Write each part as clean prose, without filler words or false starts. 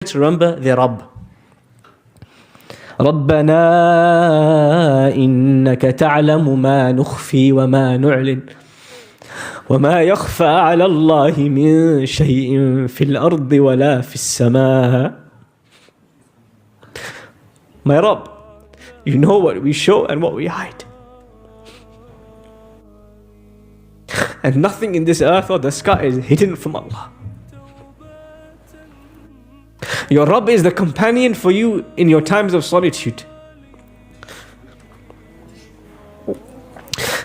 remember their Rabb. ربنا إنك تعلم ما نخفي وما نعلن وما يخفى على الله من شيء في الأرض ولا في السماء. My Rabb, you know what we show and what we hide. And nothing in this earth or the sky is hidden from Allah. Your Rabb is the companion for you in your times of solitude.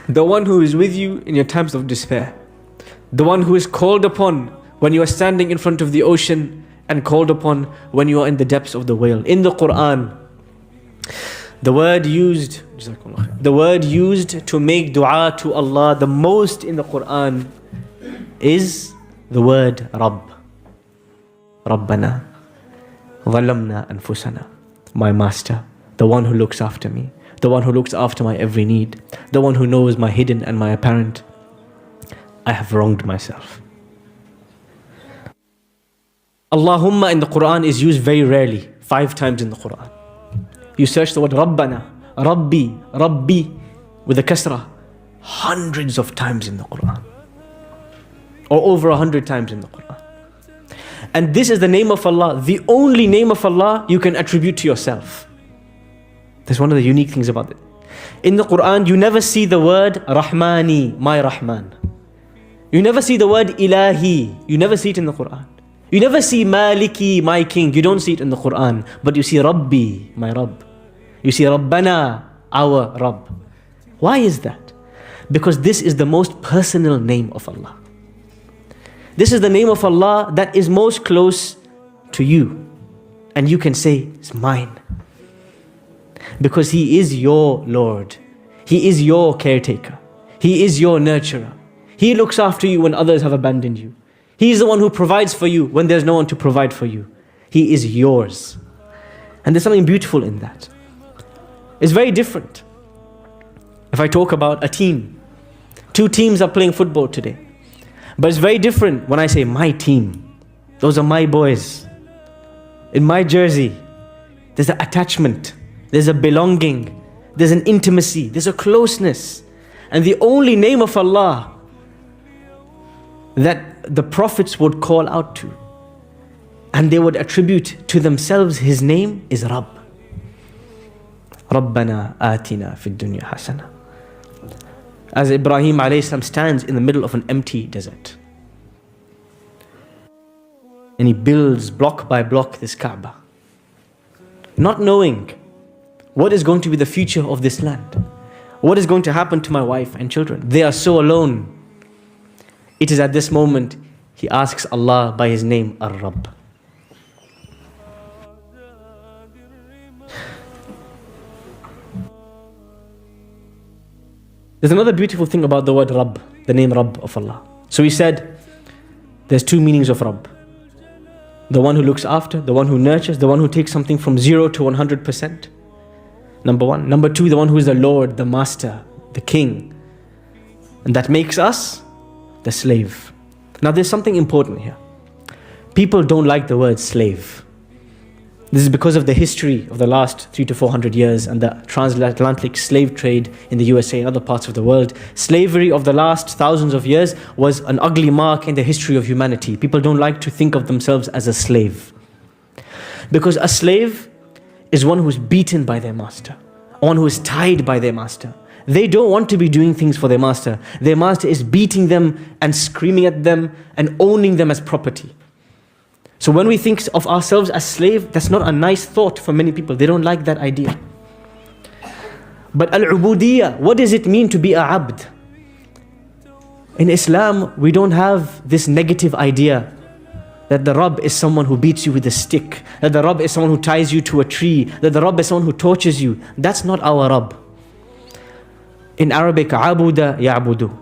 The one who is with you in your times of despair. The one who is called upon when you are standing in front of the ocean and called upon when you are in the depths of the whale. In the Quran, the word used to make dua to Allah the most in the Quran is the word Rabb. Rabbana. ظَلَمْنَا أَنفُسَنَا. My Master, the one who looks after me, the one who looks after my every need, the one who knows my hidden and my apparent. I have wronged myself. Allahumma in the Quran is used very rarely, 5 times in the Quran. You search the word Rabbana, Rabbi, Rabbi with a kasrah, hundreds of times in the Quran, or over 100 times in the Quran. And this is the name of Allah, the only name of Allah you can attribute to yourself. That's one of the unique things about it. In the Quran, you never see the word Rahmani, my Rahman. You never see the word Ilahi. You never see it in the Quran. You never see Maliki, my King. You don't see it in the Quran. But you see Rabbi, my Rabb. You see Rabbana, our Rabb. Why is that? Because this is the most personal name of Allah. This is the name of Allah that is most close to you. And you can say, it's mine. Because He is your Lord. He is your caretaker. He is your nurturer. He looks after you when others have abandoned you. He is the one who provides for you when there's no one to provide for you. He is yours. And there's something beautiful in that. It's very different. If I talk about a team, 2 teams are playing football today. But it's very different when I say my team. Those are my boys. In my jersey, there's an attachment, there's a belonging, there's an intimacy, there's a closeness. And the only name of Allah that the prophets would call out to and they would attribute to themselves His name is Rabb. Rabbana atina fid dunya hasana. As Ibrahim a.s. stands in the middle of an empty desert. And he builds block by block this Kaaba. Not knowing what is going to be the future of this land. What is going to happen to my wife and children. They are so alone. It is at this moment he asks Allah by His name, Ar-Rabb. There's another beautiful thing about the word Rabb, the name Rabb of Allah. So we said, there's 2 meanings of Rabb. The one who looks after, the one who nurtures, the one who takes something from 0 to 100%. Number 1. Number 2, the one who is the Lord, the Master, the King. And that makes us the slave. Now there's something important here. People don't like the word slave. This is because of the history of the last 300 to 400 years and the transatlantic slave trade in the USA and other parts of the world. Slavery of the last thousands of years was an ugly mark in the history of humanity. People don't like to think of themselves as a slave. Because a slave is one who is beaten by their master, one who is tied by their master. They don't want to be doing things for their master. Their master is beating them and screaming at them and owning them as property. So when we think of ourselves as slave, that's not a nice thought for many people. They don't like that idea. But al-ubudiyya, what does it mean to be a abd? In Islam, we don't have this negative idea that the Rabb is someone who beats you with a stick, that the Rabb is someone who ties you to a tree, that the Rabb is someone who tortures you. That's not our Rabb. In Arabic, abuda ya'budu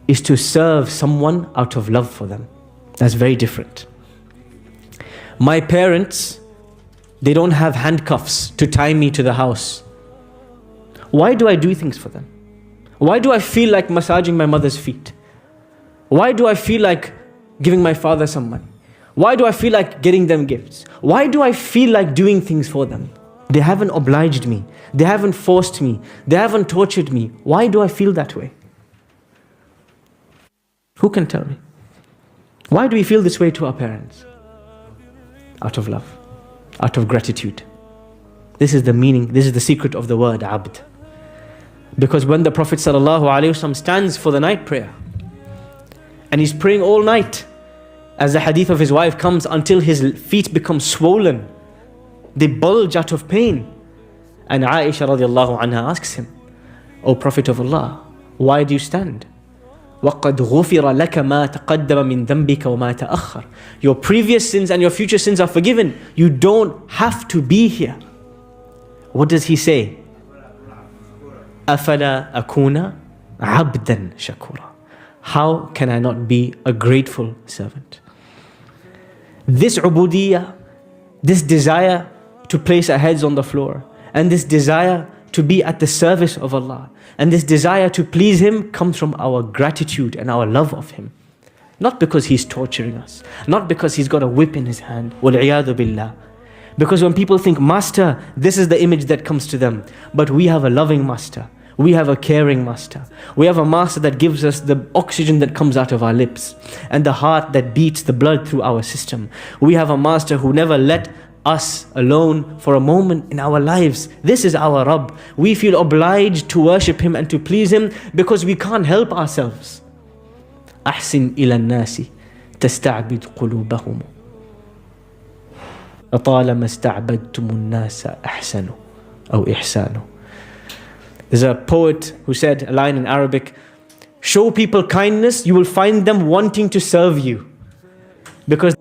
is to serve someone out of love for them. That's very different. My parents, they don't have handcuffs to tie me to the house. Why do I do things for them? Why do I feel like massaging my mother's feet? Why do I feel like giving my father some money? Why do I feel like getting them gifts? Why do I feel like doing things for them? They haven't obliged me. They haven't forced me. They haven't tortured me. Why do I feel that way? Who can tell me? Why do we feel this way to our parents? Out of love, out of gratitude. This is the meaning, this is the secret of the word abd. Because when the Prophet ﷺ stands for the night prayer, and he's praying all night, as the hadith of his wife comes, until his feet become swollen, they bulge out of pain. And Aisha radiallahu anha asks him, O Prophet of Allah, why do you stand? وَقَدْ غُفِرَ لَكَ مَا تَقَدَّمَ مِن ذَنْبِكَ وَمَا تَأَخَّرَ. Your previous sins and your future sins are forgiven. You don't have to be here. What does he say? أَفَلَا أَكُونَ عَبْدًا شَكُورًا. How can I not be a grateful servant? This ubudiyah, this desire to place our heads on the floor, and this desire to be at the service of Allah, and this desire to please Him comes from our gratitude and our love of Him. Not because He's torturing us, not because He's got a whip in His hand, وَالْعِيَاذُ بِاللَّهِ. Because when people think, Master, this is the image that comes to them. But we have a loving Master. We have a caring Master. We have a Master that gives us the oxygen that comes out of our lips, and the heart that beats the blood through our system. We have a Master who never let us alone for a moment in our lives. This is our Rabb. We feel obliged to worship Him and to please Him because we can't help ourselves. أحسن إلى الناس تستعبد قلوبهم أطالما استعبدتم الناس أحسن أو إحسان. There's a poet who said a line in Arabic, show people kindness, you will find them wanting to serve you. Because